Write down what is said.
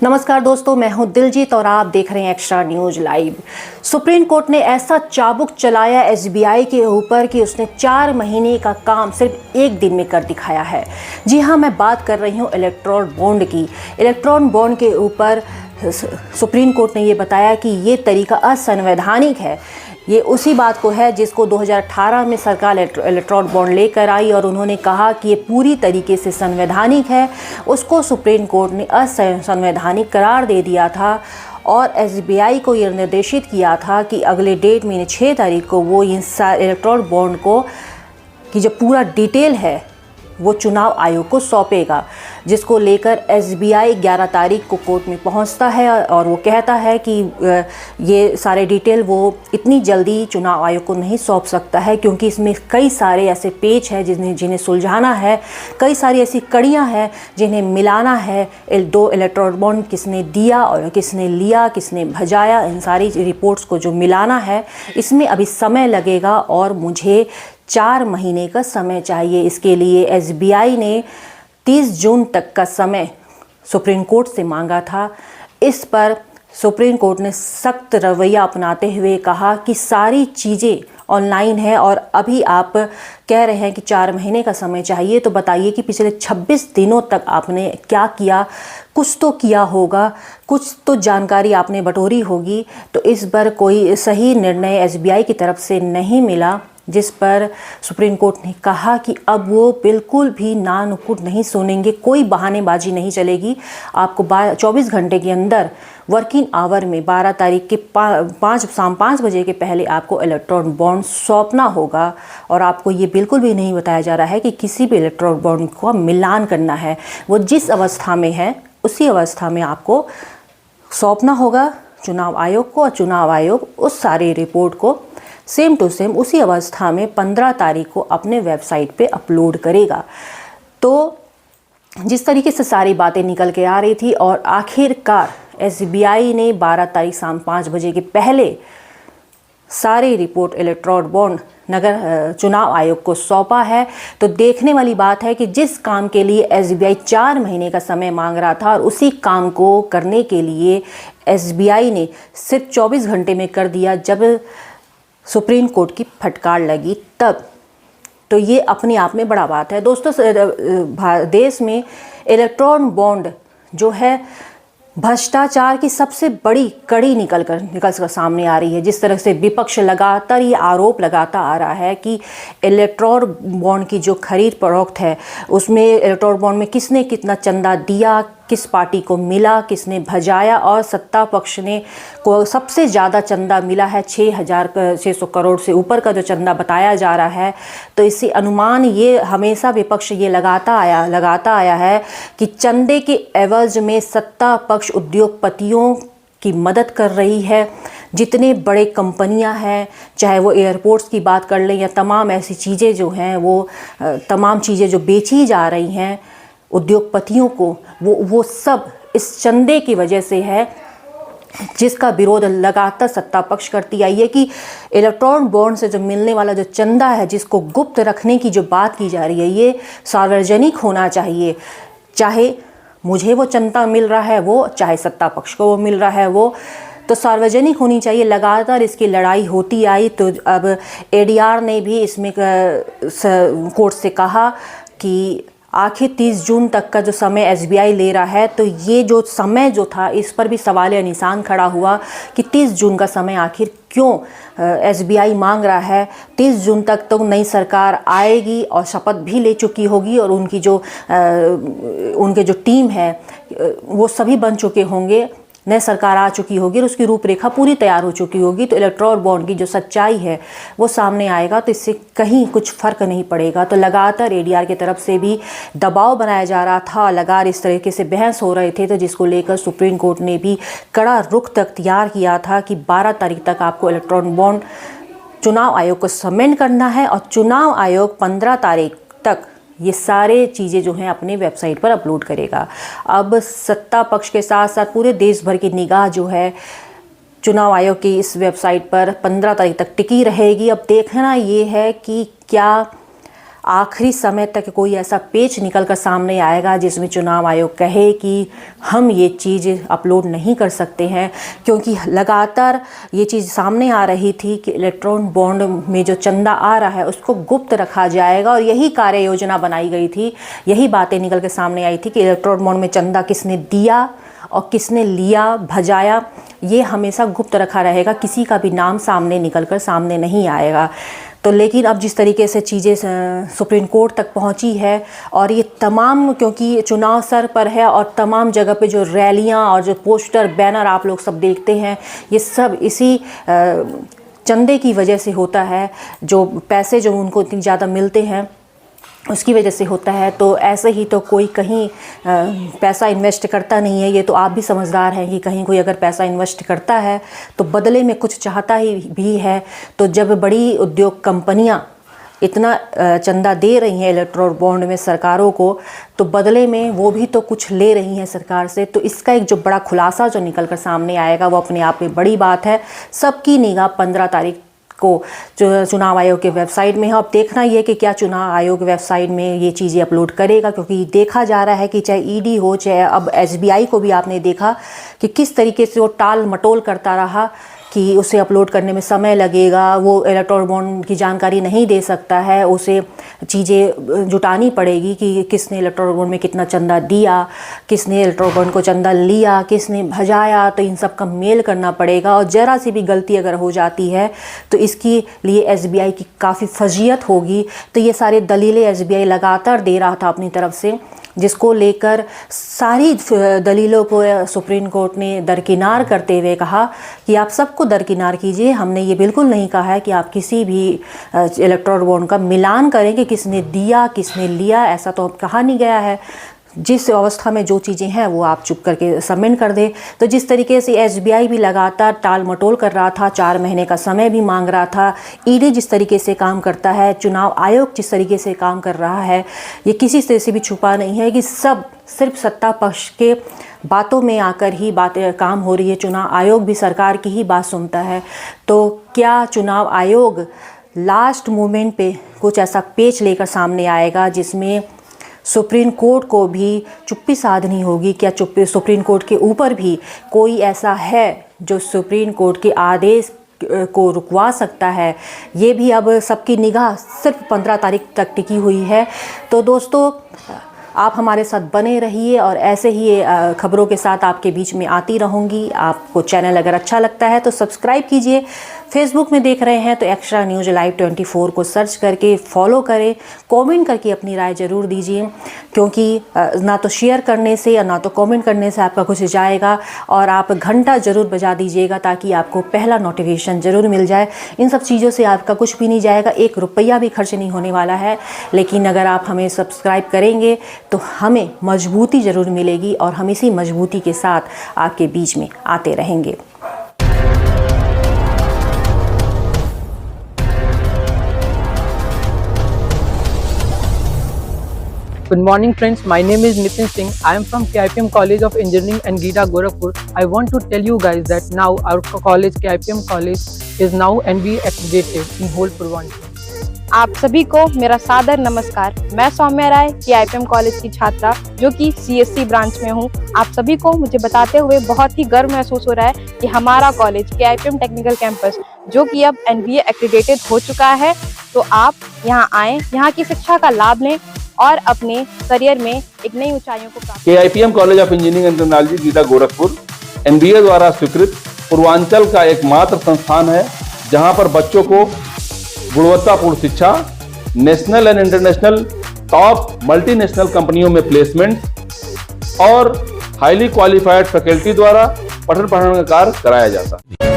नमस्कार दोस्तों, मैं हूं दिलजीत और आप देख रहे हैं extra news live. Supreme court ने ऐसा चाबुक चलाया एसबीआई के ऊपर कि उसने 4 महीने का काम सिर्फ एक दिन में कर दिखाया है। जी हां, मैं बात कर रही हूं इलेक्ट्रॉन बॉन्ड की। इलेक्ट्रॉन बॉन्ड के ऊपर सुप्रीम कोर्ट ने ये बताया कि ये तरीका असंवैधानिक है। ये उसी बात को है जिसको 2018 में सरकार इलेक्ट्रॉन बॉन्ड लेकर आई और उन्होंने कहा कि ये पूरी तरीके से संवैधानिक है। उसको सुप्रीम कोर्ट ने असंवैधानिक करार दे दिया था और एसबीआई को ये निर्देशित किया था कि अगले डेट महीने 6 तारीख को वो इन इलेक्ट्रॉन बॉन्ड को की जो पूरा डिटेल है वो चुनाव आयोग को सौंपेगा, जिसको लेकर एसबीआई 11 तारीख को कोर्ट में पहुंचता है और वो कहता है कि ये सारे डिटेल वो इतनी जल्दी चुनाव आयोग को नहीं सौंप सकता है, क्योंकि इसमें कई सारे ऐसे पेच हैं जिन्हें सुलझाना है, कई सारी ऐसी कड़ियां हैं जिन्हें मिलाना है। 2 इलेक्ट्रॉन बॉन्ड किसने दिया और किसने लिया, किसने भजाया, इन सारी रिपोर्ट्स को जो मिलाना है, इसमें अभी समय लगेगा और मुझे 4 महीने का समय चाहिए। इसके लिए एसबीआई ने 30 जून तक का समय सुप्रीम कोर्ट से मांगा था। इस पर सुप्रीम कोर्ट ने सख्त रवैया अपनाते हुए कहा कि सारी चीज़ें ऑनलाइन है और अभी आप कह रहे हैं कि 4 महीने का समय चाहिए, तो बताइए कि पिछले 26 दिनों तक आपने क्या किया। कुछ तो किया होगा, कुछ तो जानकारी आपने बटोरी होगी। तो इस पर कोई सही निर्णय एसबीआई की तरफ से नहीं मिला, जिस पर सुप्रीम कोर्ट ने कहा कि अब वो बिल्कुल भी ना नुकुर नहीं सुनेंगे, कोई बहानेबाजी नहीं चलेगी। आपको 24 घंटे के अंदर वर्किंग आवर में 12 तारीख के शाम 5 बजे के पहले आपको इलेक्ट्रॉन बॉन्ड सौंपना होगा। और आपको ये बिल्कुल भी नहीं बताया जा रहा है कि किसी भी इलेक्ट्रॉन बॉन्ड को मिलान करना है। वो जिस अवस्था में है उसी अवस्था में आपको सौंपना होगा चुनाव आयोग को, और चुनाव आयोग उस सारी रिपोर्ट को सेम टू सेम उसी अवस्था में 15 तारीख को अपने वेबसाइट पे अपलोड करेगा। तो जिस तरीके से सारी बातें निकल के आ रही थी और आखिरकार एसबीआई ने 12 तारीख शाम 5 बजे के पहले सारी रिपोर्ट इलेक्ट्रॉन बॉन्ड नगर चुनाव आयोग को सौंपा है। तो देखने वाली बात है कि जिस काम के लिए एसबीआई 4 महीने का समय मांग रहा था और उसी काम को करने के लिए एसबीआई ने सिर्फ 24 घंटे में कर दिया, जब सुप्रीम कोर्ट की फटकार लगी तब। तो ये अपने आप में बड़ा बात है दोस्तों। देश में इलेक्ट्रॉन बॉन्ड जो है भ्रष्टाचार की सबसे बड़ी कड़ी निकल कर सामने आ रही है। जिस तरह से विपक्ष लगातार ये आरोप लगाता आ रहा है कि इलेक्ट्रॉन बॉन्ड की जो खरीद फरोख्त है उसमें इलेक्ट्रॉन बॉन्ड में किसने कितना चंदा दिया, किस पार्टी को मिला, किसने भजाया, और सत्ता पक्ष ने को सबसे ज़्यादा चंदा मिला है 6,600 करोड़ से ऊपर का जो चंदा बताया जा रहा है। तो इससे अनुमान ये हमेशा विपक्ष ये लगाता आया है कि चंदे के एवज में सत्ता पक्ष उद्योगपतियों की मदद कर रही है। जितने बड़े कंपनियां हैं, चाहे वो एयरपोर्ट्स की बात कर लें या तमाम ऐसी चीज़ें जो हैं, वो तमाम चीज़ें जो बेची जा रही हैं उद्योगपतियों को, वो सब इस चंदे की वजह से है, जिसका विरोध लगातार सत्ता पक्ष करती आई है कि इलेक्ट्रॉन बॉन्ड से जो मिलने वाला जो चंदा है, जिसको गुप्त रखने की जो बात की जा रही है, ये सार्वजनिक होना चाहिए। चाहे मुझे वो चंदा मिल रहा है वो, चाहे सत्ता पक्ष को वो मिल रहा है वो, तो सार्वजनिक होनी चाहिए। लगातार इसकी लड़ाई होती आई, तो अब एडीआर ने भी इसमें कोर्ट से कहा कि आखिर 30 जून तक का जो समय एसबीआई ले रहा है, तो ये जो समय जो था इस पर भी सवाल या निशान खड़ा हुआ कि 30 जून का समय आखिर क्यों एसबीआई मांग रहा है। 30 जून तक तो नई सरकार आएगी और शपथ भी ले चुकी होगी और उनके जो टीम है वो सभी बन चुके होंगे, नई सरकार आ चुकी होगी और उसकी रूपरेखा पूरी तैयार हो चुकी होगी। तो इलेक्ट्रॉन बॉन्ड की जो सच्चाई है वो सामने आएगा, तो इससे कहीं कुछ फ़र्क नहीं पड़ेगा। तो लगातार एडीआर की तरफ से भी दबाव बनाया जा रहा था, लगातार इस तरीके से बहस हो रहे थे, तो जिसको लेकर सुप्रीम कोर्ट ने भी कड़ा रुख अख्तियार किया था कि 12 तारीख तक आपको इलेक्ट्रॉन बॉन्ड चुनाव आयोग को सबमिट करना है और चुनाव आयोग 15 तारीख तक ये सारे चीज़ें जो हैं अपने वेबसाइट पर अपलोड करेगा। अब सत्ता पक्ष के साथ साथ पूरे देश भर की निगाह जो है चुनाव आयोग की इस वेबसाइट पर 15 तारीख तक टिकी रहेगी। अब देखना ये है कि क्या आखिरी समय तक कोई ऐसा पेच निकल कर सामने आएगा जिसमें चुनाव आयोग कहे कि हम ये चीज़ अपलोड नहीं कर सकते हैं, क्योंकि लगातार ये चीज़ सामने आ रही थी कि इलेक्ट्रॉन बॉन्ड में जो चंदा आ रहा है उसको गुप्त रखा जाएगा, और यही कार्य योजना बनाई गई थी। यही बातें निकल के सामने आई थी कि इलेक्ट्रॉन बॉन्ड में चंदा किसने दिया और किसने लिया, भजाया, ये हमेशा गुप्त रखा रहेगा, किसी का भी नाम सामने निकलकर सामने नहीं आएगा। तो लेकिन अब जिस तरीके से चीज़ें सुप्रीम कोर्ट तक पहुंची है, और ये तमाम, क्योंकि चुनाव सर पर है और तमाम जगह पे जो रैलियां और जो पोस्टर बैनर आप लोग सब देखते हैं, ये सब इसी चंदे की वजह से होता है। जो पैसे जो उनको इतनी ज़्यादा मिलते हैं उसकी वजह से होता है। तो ऐसे ही तो कोई कहीं पैसा इन्वेस्ट करता नहीं है। ये तो आप भी समझदार हैं कि कहीं कोई अगर पैसा इन्वेस्ट करता है तो बदले में कुछ चाहता ही भी है। तो जब बड़ी उद्योग कंपनियां इतना चंदा दे रही हैं इलेक्ट्रॉन बॉन्ड में सरकारों को, तो बदले में वो भी तो कुछ ले रही हैं सरकार से। तो इसका एक जो बड़ा खुलासा जो निकल कर सामने आएगा वो अपने आप में बड़ी बात है। सबकी निगाह 15 तारीख को जो चुनाव आयोग के वेबसाइट में है। अब देखना ये कि क्या चुनाव आयोग वेबसाइट में ये चीज़ें अपलोड करेगा, क्योंकि देखा जा रहा है कि चाहे ईडी हो, चाहे अब एसबीआई को भी आपने देखा कि किस तरीके से वो टाल मटोल करता रहा कि उसे अपलोड करने में समय लगेगा, वो इलेक्ट्रॉन बॉन्ड की जानकारी नहीं दे सकता है, उसे चीज़ें जुटानी पड़ेगी कि किसने इलेक्ट्रॉन बॉन्ड में कितना चंदा दिया, किसने इलेक्ट्रॉन बॉन्ड को चंदा लिया, किसने भजाया, तो इन सब का मेल करना पड़ेगा। और ज़रा सी भी गलती अगर हो जाती है तो इसके लिए एसबीआई की काफ़ी फजीयत होगी। तो ये सारे दलीलें एसबीआई लगातार दे रहा था अपनी तरफ से, जिसको लेकर सारी दलीलों को सुप्रीम कोर्ट ने दरकिनार करते हुए कहा कि आप सबको दरकिनार कीजिए। हमने ये बिल्कुल नहीं कहा है कि आप किसी भी इलेक्ट्रॉन बॉन्ड का मिलान करें कि किसने दिया किसने लिया, ऐसा तो कहा नहीं गया है। जिस अवस्था में जो चीज़ें हैं वो आप चुप करके सबमिट कर दें। तो जिस तरीके से एसबीआई भी लगातार टाल मटोल कर रहा था, 4 महीने का समय भी मांग रहा था, ईडी जिस तरीके से काम करता है, चुनाव आयोग जिस तरीके से काम कर रहा है, ये किसी तरह से भी छुपा नहीं है कि सब सिर्फ सत्ता पक्ष के बातों में आकर ही बातें काम हो रही है। चुनाव आयोग भी सरकार की ही बात सुनता है। तो क्या चुनाव आयोग लास्ट मोमेंट पे कुछ ऐसा पेच लेकर सामने आएगा जिसमें सुप्रीम कोर्ट को भी चुप्पी साधनी होगी? क्या सुप्रीम कोर्ट के ऊपर भी कोई ऐसा है जो सुप्रीम कोर्ट के आदेश को रुकवा सकता है? ये भी अब सबकी निगाह सिर्फ 15 तारीख तक टिकी हुई है। तो दोस्तों, आप हमारे साथ बने रहिए और ऐसे ही खबरों के साथ आपके बीच में आती रहूँगी। आपको चैनल अगर अच्छा लगता है तो सब्सक्राइब कीजिए। फेसबुक में देख रहे हैं तो एक्स्ट्रा न्यूज़ लाइव 24 को सर्च करके फॉलो करें। कमेंट करके अपनी राय ज़रूर दीजिए, क्योंकि ना तो शेयर करने से या ना तो कमेंट करने से आपका कुछ जाएगा। और आप घंटा ज़रूर बजा दीजिएगा ताकि आपको पहला नोटिफिकेशन ज़रूर मिल जाए। इन सब चीज़ों से आपका कुछ भी नहीं जाएगा, 1 रुपया भी खर्च नहीं होने वाला है। लेकिन अगर आप हमें सब्सक्राइब करेंगे तो हमें मजबूती ज़रूर मिलेगी और हम इसी मजबूती के साथ आपके बीच में आते रहेंगे। Good morning friends, my name is Nitin Singh. I am from KIPM College of Engineering and GIDA Gorakhpur. I want to tell you guys that now our college, KIPM College, is now NBA accredited in whole Purvanchal. आप सभी को मेरा सादर नमस्कार। मैं सौम्या राय KIPM college की छात्रा जो कि CSC ब्रांच में हूँ। आप सभी को मुझे बताते हुए बहुत ही गर्व महसूस हो रहा है कि हमारा कॉलेज KIPM टेक्निकल कैंपस जो कि अब NBA एक्रेडिटेड हो चुका है। तो आप यहाँ आएँ, यहाँ की शिक्षा का लाभ लें और अपने करियर में एक नई ऊंचाइयों को प्राप्त। KIPM college of engineering and technology Gita Gorakhpur NBA द्वारा स्वीकृत पूर्वांचल का एकमात्र संस्थान है जहां पर बच्चों को गुणवत्तापूर्ण शिक्षा, national and international top multinational कंपनियों में प्लेसमेंट और हाईली क्वालिफाइड फैकल्टी द्वारा पठन पाठन का कार्य कराया जाता है।